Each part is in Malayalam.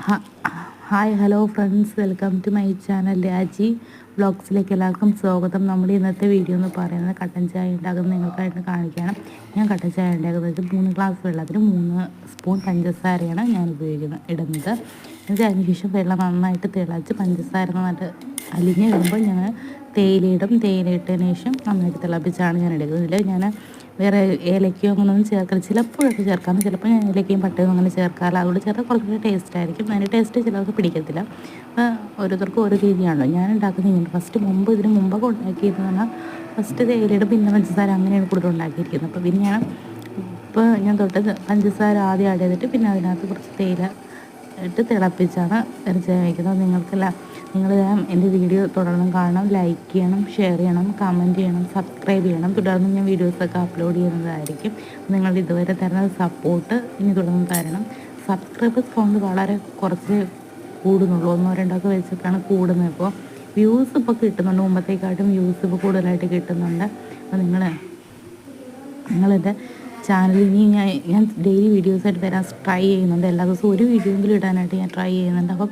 Hi hello friends, welcome to my channel Raji വ്ളോഗ്സിലേക്ക് എല്ലാവർക്കും സ്വാഗതം. നമ്മുടെ ഇന്നത്തെ വീഡിയോ എന്ന് പറയുന്നത് കട്ടൻ ചായ ഉണ്ടാക്കുന്നത് നിങ്ങൾക്കായിട്ട് കാണിക്കണം. ഞാൻ കട്ടൻ ചായ ഉണ്ടാക്കുന്നത് 3 ഗ്ലാസ് വെള്ളത്തിന് 3 സ്പൂൺ പഞ്ചസാരയാണ് ഞാൻ ഇടുന്നത്. എന്നിട്ട് അതിന് ശേഷം വെള്ളം നന്നായിട്ട് തിളച്ച് പഞ്ചസാര നന്നായിട്ട് അലിഞ്ഞ് വരുമ്പോൾ ഞാൻ തേയിലയിട്ടതിന് ശേഷം നന്നായിട്ട് തിളപ്പിച്ചാണ് ഞാൻ എടുക്കുന്നത്. ഇതിൽ ഞാൻ വേറെ ഏലക്കയോ അങ്ങനെയൊന്നും ചേർക്കില്ല. ചിലപ്പോഴൊക്കെ ചേർക്കാം, ചിലപ്പോൾ ഞാൻ ഏലക്കയും പട്ടയും അങ്ങനെ ചേർക്കാറില്ല. അതുകൊണ്ട് ചേർത്താൽ കുറച്ചുകൂടി ടേസ്റ്റ് ആയിരിക്കും. അതിൻ്റെ ടേസ്റ്റ് ചിലർക്ക് പിടിക്കത്തില്ല. അപ്പോൾ ഓരോരുത്തർക്കും ഓരോ രീതിയാണല്ലോ. ഞാൻ ഉണ്ടാക്കുന്നത് ഇങ്ങനെ ഇതിന് മുമ്പൊക്കെ ഉണ്ടാക്കിയതെന്ന് പറഞ്ഞാൽ ഫസ്റ്റ് തേയിലയുടെ പിന്നെ പഞ്ചസാര അങ്ങനെയാണ് കൂടുതൽ ഉണ്ടാക്കിയിരിക്കുന്നത്. അപ്പോൾ പിന്നെ ഞാൻ പഞ്ചസാര ആദ്യം ആഡ് ചെയ്തിട്ട് പിന്നെ അതിനകത്ത് കുറച്ച് തേയില ഇട്ട് തിളപ്പിച്ചാണ് ഇറച്ചി വയ്ക്കുന്നത്. നിങ്ങൾ എൻ്റെ വീഡിയോ തുടർന്നും കാണണം, ലൈക്ക് ചെയ്യണം, ഷെയർ ചെയ്യണം, കമൻറ്റ് ചെയ്യണം, സബ്സ്ക്രൈബ് ചെയ്യണം. തുടർന്ന് ഞാൻ വീഡിയോസൊക്കെ അപ്ലോഡ് ചെയ്യുന്നതായിരിക്കും. നിങ്ങൾ ഇതുവരെ തരുന്ന സപ്പോർട്ട് ഇനി തുടർന്ന് തരണം. സബ്സ്ക്രൈബേഴ്സ് കൗണ്ട് വളരെ കുറച്ച് കൂടുന്നുള്ളൂ, 1-2 വെച്ചിട്ടാണ് കൂടുന്നത്. ഇപ്പോൾ വ്യൂസ് ഇപ്പോൾ കിട്ടുന്നുണ്ട്, മുമ്പത്തേക്കാട്ടും വ്യൂസ് ഇപ്പോൾ കൂടുതലായിട്ട് കിട്ടുന്നുണ്ട്. അപ്പോൾ നിങ്ങളെൻ്റെ ചാനലിൽ ഇനി ഞാൻ ഡെയിലി വീഡിയോസായിട്ട് തരാൻ ട്രൈ ചെയ്യുന്നുണ്ട്. എല്ലാ ദിവസവും ഒരു വീഡിയോ എങ്കിലും ഇടാനായിട്ട് ഞാൻ ട്രൈ ചെയ്യുന്നുണ്ട്. അപ്പം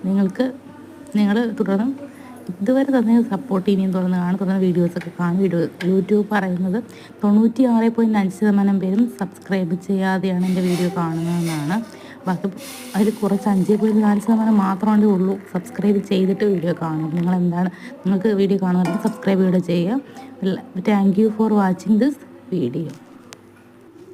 നിങ്ങൾ തുടർന്നും ഇതുവരെ തന്നെ സപ്പോർട്ട് ഇനിയും തുടർന്ന് വീഡിയോസൊക്കെ കാണും. യൂട്യൂബ് പറയുന്നത് 96.5% പേരും സബ്സ്ക്രൈബ് ചെയ്യാതെയാണ് എൻ്റെ വീഡിയോ കാണുന്നതെന്നാണ്. ബാക്കി അതിൽ കുറച്ച് 5.4% മാത്രമേ ഉള്ളൂ സബ്സ്ക്രൈബ് ചെയ്തിട്ട് വീഡിയോ കാണും. നിങ്ങൾക്ക് വീഡിയോ കാണുന്നത് സബ്സ്ക്രൈബ് ചെയ്യുക. Thank you for watching this video.